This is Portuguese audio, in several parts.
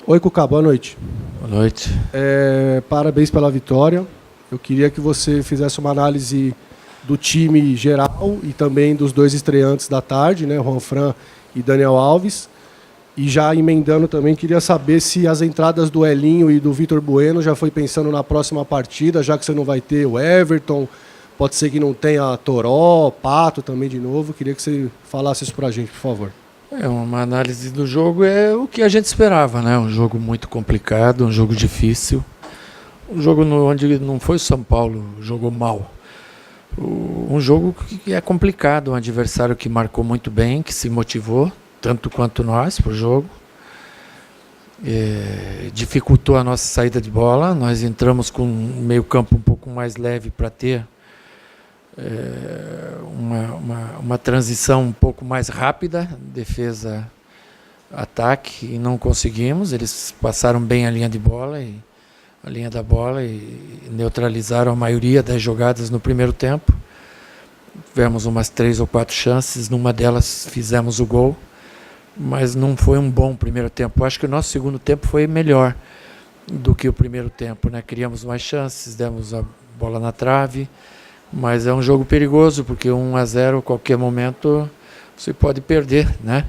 Oi, Cuca, boa noite. Boa noite. Parabéns pela vitória. Eu queria que você fizesse uma análise do time geral e também dos dois estreantes da tarde, né, Juanfran e Daniel Alves. E já emendando também, queria saber se as entradas do Elinho e do Vitor Bueno já foi pensando na próxima partida, já que você não vai ter o Everton, pode ser que não tenha Toró, Pato também de novo. Queria que você falasse isso pra gente, por favor. Uma análise do jogo é o que a gente esperava, né? Um jogo muito complicado, um jogo difícil. Um jogo onde não foi São Paulo, jogou mal. Um jogo que é complicado, um adversário que marcou muito bem, que se motivou, tanto quanto nós, para o jogo. Dificultou a nossa saída de bola. Nós entramos com um meio campo um pouco mais leve para ter uma transição um pouco mais rápida, defesa-ataque, e não conseguimos. Eles passaram bem a linha da bola e neutralizaram a maioria das jogadas no primeiro tempo. Tivemos umas 3 ou 4 chances, numa delas fizemos o gol, mas não foi um bom primeiro tempo. Acho que o nosso segundo tempo foi melhor do que o primeiro tempo, né? Criamos mais chances, demos a bola na trave, mas é um jogo perigoso, porque 1-0 a qualquer momento você pode perder, né?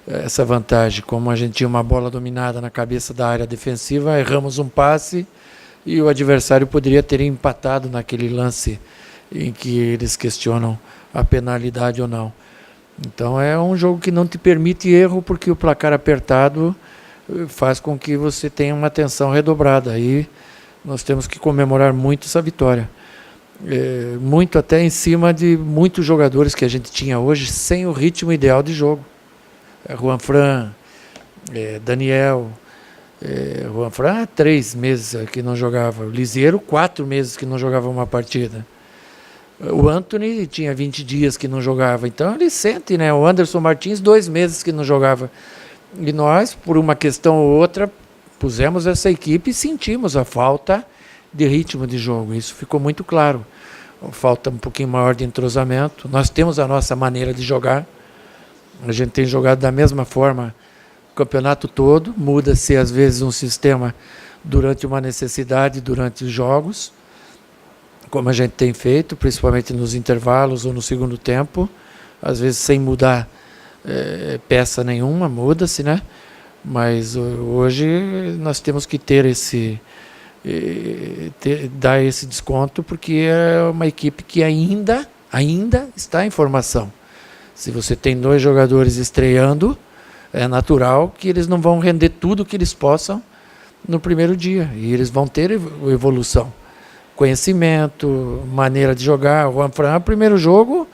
Essa vantagem. Como a gente tinha uma bola dominada na cabeça da área defensiva, erramos um passe e o adversário poderia ter empatado naquele lance em que eles questionam a penalidade ou não. Então é um jogo que não te permite erro, porque o placar apertado faz com que você tenha uma atenção redobrada. Aí nós temos que comemorar muito essa vitória. Muito até em cima de muitos jogadores que a gente tinha hoje sem o ritmo ideal de jogo. Juanfran, Daniel, Juanfran há 3 meses que não jogava, o Liziero 4 meses que não jogava uma partida, o Anthony tinha 20 dias que não jogava, então ele sente, né? O Anderson Martins 2 meses que não jogava, e nós, por uma questão ou outra, pusemos essa equipe e sentimos a falta de ritmo de jogo. Isso ficou muito claro. Falta um pouquinho maior de entrosamento. Nós temos a nossa maneira de jogar. A gente tem jogado da mesma forma o campeonato todo. Muda-se às vezes um sistema durante uma necessidade, durante os jogos, como a gente tem feito, principalmente nos intervalos ou no segundo tempo. Às vezes sem mudar peça nenhuma, muda-se, né? Mas hoje nós temos que ter dar esse desconto, porque é uma equipe que ainda está em formação. Se você tem 2 jogadores estreando, é natural que eles não vão render tudo que eles possam no primeiro dia, e eles vão ter evolução, conhecimento, maneira de jogar. O Juanfran é o primeiro jogo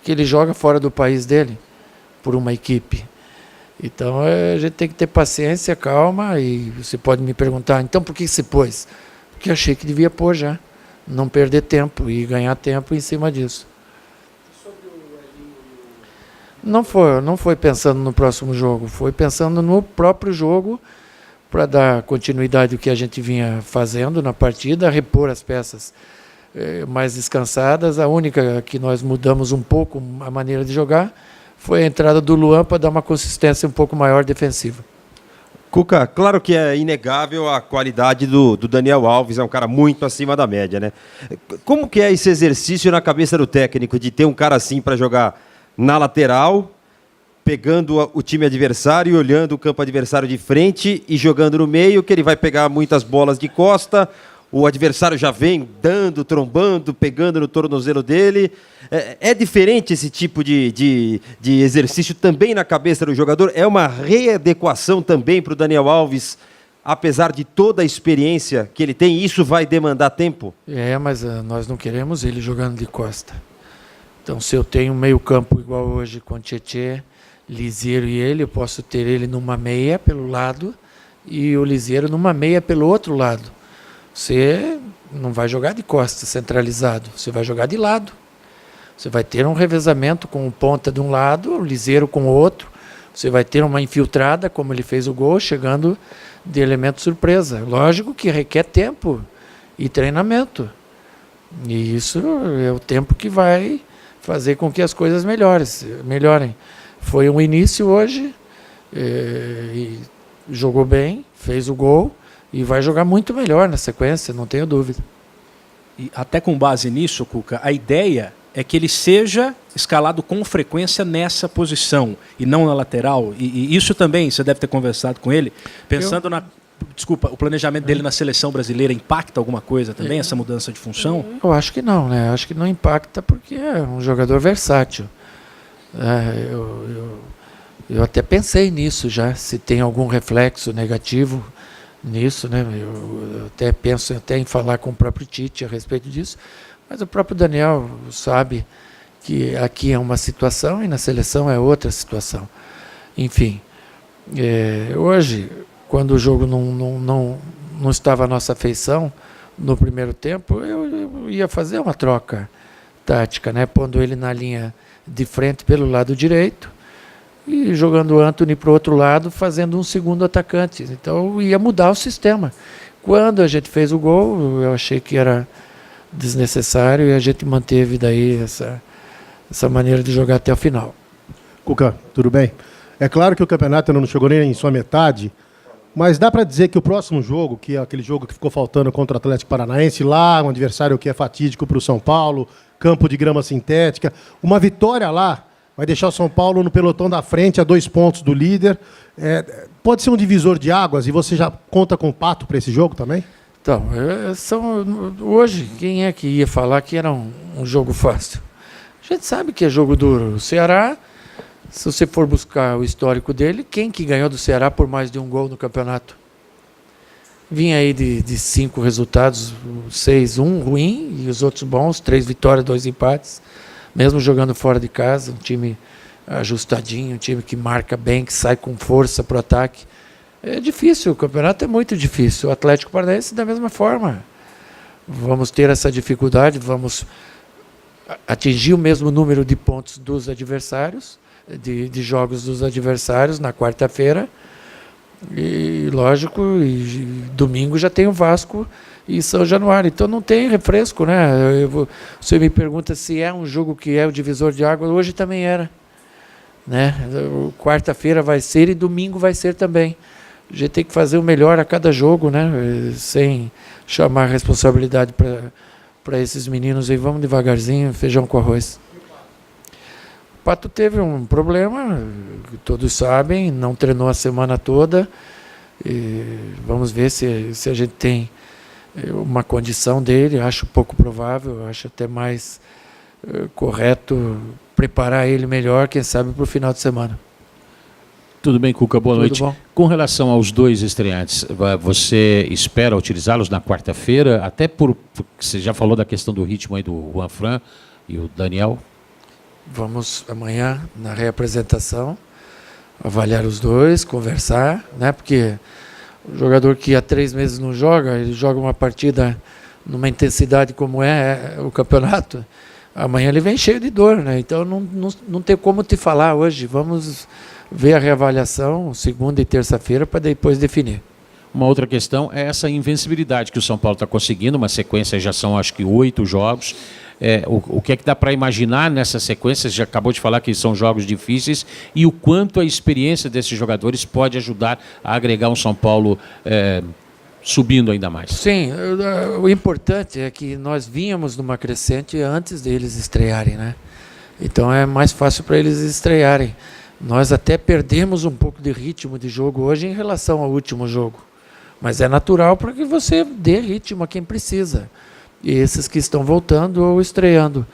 que ele joga fora do país dele, por uma equipe. Então a gente tem que ter paciência, calma, e você pode me perguntar, então por que você pôs? Porque achei que devia pôr já, não perder tempo e ganhar tempo em cima disso. Não foi pensando no próximo jogo, foi pensando no próprio jogo, para dar continuidade ao que a gente vinha fazendo na partida, repor as peças mais descansadas. A única que nós mudamos um pouco a maneira de jogar foi a entrada do Luan, para dar uma consistência um pouco maior defensiva. Cuca, claro que é inegável a qualidade do Daniel Alves, é um cara muito acima da média, né? Como que é esse exercício na cabeça do técnico, de ter um cara assim para jogar na lateral, pegando o time adversário e olhando o campo adversário de frente e jogando no meio, que ele vai pegar muitas bolas de costa, o adversário já vem dando, trombando, pegando no tornozelo dele. É diferente esse tipo de exercício também na cabeça do jogador? É uma readequação também para o Daniel Alves, apesar de toda a experiência que ele tem? Isso vai demandar tempo? Mas nós não queremos ele jogando de costa. Então, se eu tenho um meio campo igual hoje com Tietê, Liziero e ele, eu posso ter ele numa meia pelo lado e o Liziero numa meia pelo outro lado. Você não vai jogar de costa centralizado, você vai jogar de lado. Você vai ter um revezamento com o ponta de um lado, o Liziero com o outro. Você vai ter uma infiltrada, como ele fez o gol, chegando de elemento surpresa. Lógico que requer tempo e treinamento. E isso é o tempo que vai fazer com que as coisas melhorem. Foi um início hoje, jogou bem, fez o gol e vai jogar muito melhor na sequência, não tenho dúvida. E até com base nisso, Cuca, a ideia é que ele seja escalado com frequência nessa posição e não na lateral. E isso também, você deve ter conversado com ele, pensando Desculpa, o planejamento dele na seleção brasileira impacta alguma coisa também, essa mudança de função? Eu acho que não, né? Acho que não impacta porque é um jogador versátil. Eu até pensei nisso já, se tem algum reflexo negativo nisso, né? Eu até penso até em falar com o próprio Tite a respeito disso, mas o próprio Daniel sabe que aqui é uma situação e na seleção é outra situação. Enfim, hoje, quando o jogo não estava à nossa afeição, no primeiro tempo, eu ia fazer uma troca tática, né? Pondo ele na linha de frente pelo lado direito e jogando o Antony para o outro lado, fazendo um segundo atacante. Então ia mudar o sistema. Quando a gente fez o gol, eu achei que era desnecessário e a gente manteve daí essa maneira de jogar até o final. Cuca, tudo bem? É claro que o campeonato ainda não chegou nem em sua metade, mas dá para dizer que o próximo jogo, que é aquele jogo que ficou faltando contra o Atlético Paranaense, lá, um adversário que é fatídico para o São Paulo, campo de grama sintética, uma vitória lá vai deixar o São Paulo no pelotão da frente, a 2 pontos do líder. Pode ser um divisor de águas e você já conta com o Pato para esse jogo também? Então, hoje, quem é que ia falar que era um jogo fácil? A gente sabe que é jogo duro. O Ceará, se você for buscar o histórico dele, quem que ganhou do Ceará por mais de um gol no campeonato? Vinha aí de 5 resultados, 6-1 ruim, e os outros bons, 3 vitórias, 2 empates. Mesmo jogando fora de casa, um time ajustadinho, um time que marca bem, que sai com força para o ataque. É difícil, o campeonato é muito difícil. O Atlético Paranaense da mesma forma. Vamos ter essa dificuldade, vamos atingir o mesmo número de pontos dos adversários, de jogos dos adversários na quarta-feira. E lógico, domingo já tem o Vasco e São Januário, então não tem refresco, né? Você me pergunta se é um jogo que é o divisor de águas, hoje também era, né? Quarta-feira vai ser e domingo vai ser também. A gente tem que fazer o melhor a cada jogo, né? Sem chamar a responsabilidade para esses meninos aí. Vamos devagarzinho, feijão com arroz. O Pato teve um problema, todos sabem, não treinou a semana toda. E vamos ver se a gente tem uma condição dele. Acho pouco provável, acho até mais correto preparar ele melhor, quem sabe, para o final de semana. Tudo bem, Cuca, boa Tudo noite. bom? Com relação aos 2 estreantes, você espera utilizá-los na quarta-feira, até porque você já falou da questão do ritmo aí do Juan Fran e o Daniel? Vamos amanhã, na reapresentação, avaliar os dois, conversar, né? Porque o jogador que há 3 meses não joga, ele joga uma partida numa intensidade como é o campeonato, amanhã ele vem cheio de dor, né? Então não tem como te falar hoje. Vamos ver a reavaliação segunda e terça-feira para depois definir. Uma outra questão é essa invencibilidade que o São Paulo está conseguindo, uma sequência, já são acho que 8 jogos. O que é que dá para imaginar nessa sequência? Você já acabou de falar que são jogos difíceis, e o quanto a experiência desses jogadores pode ajudar a agregar um São Paulo subindo ainda mais. Sim, o importante é que nós vínhamos numa crescente antes deles estrearem, né? Então é mais fácil para eles estrearem. Nós até perdemos um pouco de ritmo de jogo hoje em relação ao último jogo, mas é natural para que você dê ritmo a quem precisa. E esses que estão voltando ou estreando.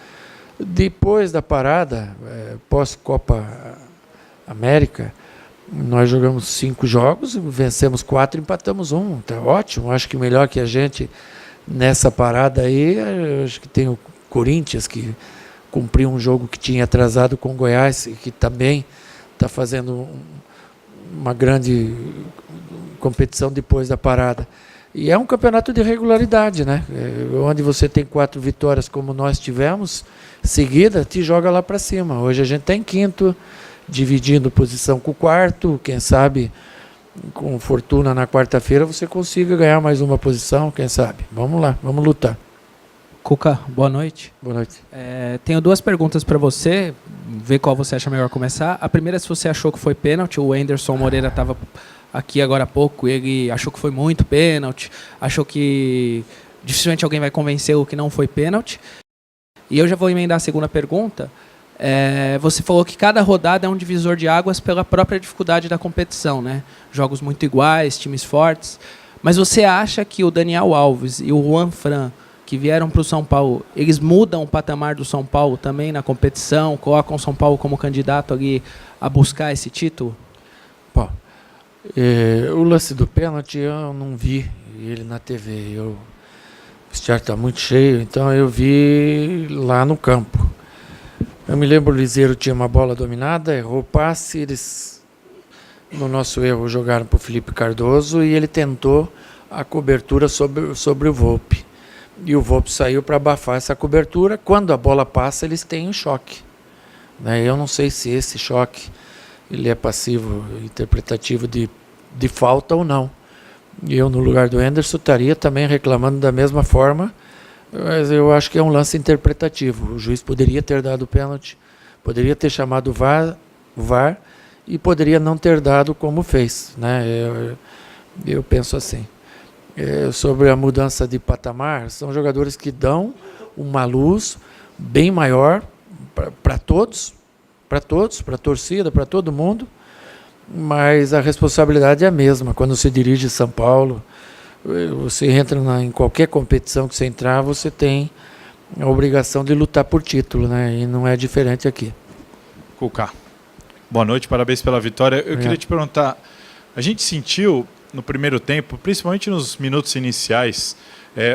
Depois da parada, pós-Copa América, nós jogamos 5 jogos, vencemos 4, empatamos 1. Tá ótimo, acho que melhor que a gente nessa parada aí, acho que tem o Corinthians, que cumpriu um jogo que tinha atrasado com o Goiás, e que também está fazendo uma grande competição depois da parada. E é um campeonato de regularidade, né? Onde você tem 4 vitórias como nós tivemos, seguida, te joga lá para cima. Hoje a gente está em 5º, dividindo posição com o 4º, quem sabe com fortuna na quarta-feira você consiga ganhar mais uma posição, quem sabe. Vamos lá, vamos lutar. Cuca, boa noite. Boa noite. Tenho duas perguntas para você, ver qual você acha melhor começar. A primeira é se você achou que foi pênalti. O Anderson Moreira estava aqui agora há pouco, ele achou que foi muito pênalti, achou que dificilmente alguém vai convencer o que não foi pênalti. E eu já vou emendar a segunda pergunta. Você falou que cada rodada é um divisor de águas pela própria dificuldade da competição, né? Jogos muito iguais, times fortes. Mas você acha que o Daniel Alves e o Juan Fran, que vieram para o São Paulo, eles mudam o patamar do São Paulo também na competição, colocam o São Paulo como candidato ali a buscar esse título? Bom, o lance do pênalti eu não vi ele na TV. O vestiário está muito cheio, então eu vi lá no campo. Eu me lembro, o Liseiro tinha uma bola dominada, errou o passe, eles, no nosso erro, jogaram para o Felipe Cardoso e ele tentou a cobertura sobre o Volpi. E o Volpi saiu para abafar essa cobertura. Quando a bola passa, eles têm um choque. Eu não sei se esse choque ele é passivo, interpretativo de falta ou não. E eu, no lugar do Anderson, estaria também reclamando da mesma forma, mas eu acho que é um lance interpretativo. O juiz poderia ter dado o pênalti, poderia ter chamado o VAR e poderia não ter dado como fez. Eu penso assim. Sobre a mudança de patamar, são jogadores que dão uma luz bem maior para todos, para a torcida, para todo mundo, mas a responsabilidade é a mesma. Quando se dirige São Paulo, você entra em qualquer competição que você entrar, você tem a obrigação de lutar por título, e não é diferente aqui. Cuca, boa noite, parabéns pela vitória. Eu queria te perguntar, a gente sentiu no primeiro tempo, principalmente nos minutos iniciais,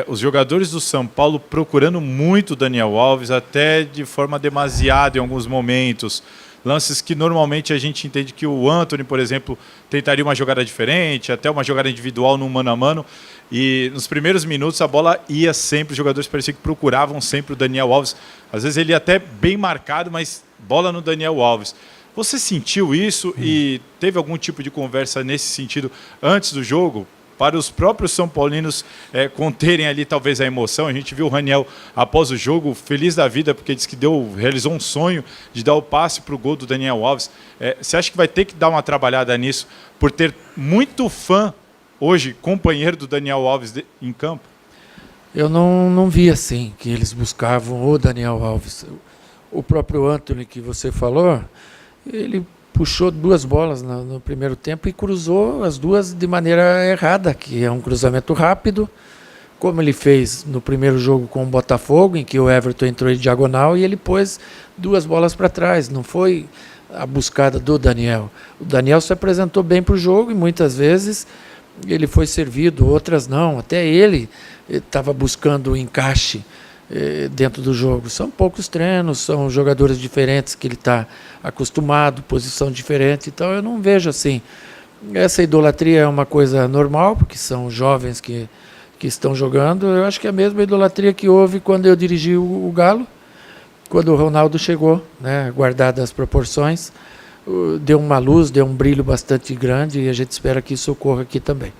os jogadores do São Paulo procurando muito o Daniel Alves, até de forma demasiada em alguns momentos. Lances que normalmente a gente entende que o Antony, por exemplo, tentaria uma jogada diferente, até uma jogada individual no mano a mano. E nos primeiros minutos a bola ia sempre, os jogadores pareciam que procuravam sempre o Daniel Alves. Às vezes ele ia até bem marcado, mas bola no Daniel Alves. Você sentiu isso e teve algum tipo de conversa nesse sentido antes do jogo? Para os próprios São Paulinos conterem ali talvez a emoção. A gente viu o Raniel após o jogo feliz da vida porque disse que realizou um sonho de dar o passe para o gol do Daniel Alves. Você acha que vai ter que dar uma trabalhada nisso por ter muito fã hoje, companheiro do Daniel Alves em campo? Eu não vi assim, que eles buscavam o Daniel Alves. O próprio Antony que você falou, ele puxou duas bolas no primeiro tempo e cruzou as duas de maneira errada, que é um cruzamento rápido, como ele fez no primeiro jogo com o Botafogo, em que o Everton entrou em diagonal e ele pôs duas bolas para trás. Não foi a buscada do Daniel. O Daniel se apresentou bem para o jogo e muitas vezes ele foi servido, outras não. Até ele estava buscando o encaixe dentro do jogo. São poucos treinos, são jogadores diferentes que ele está acostumado, posição diferente, então eu não vejo assim. Essa idolatria é uma coisa normal, porque são jovens que estão jogando. Eu acho que é a mesma idolatria que houve quando eu dirigi o Galo, quando o Ronaldo chegou, guardadas as proporções, deu uma luz, deu um brilho bastante grande e a gente espera que isso ocorra aqui também.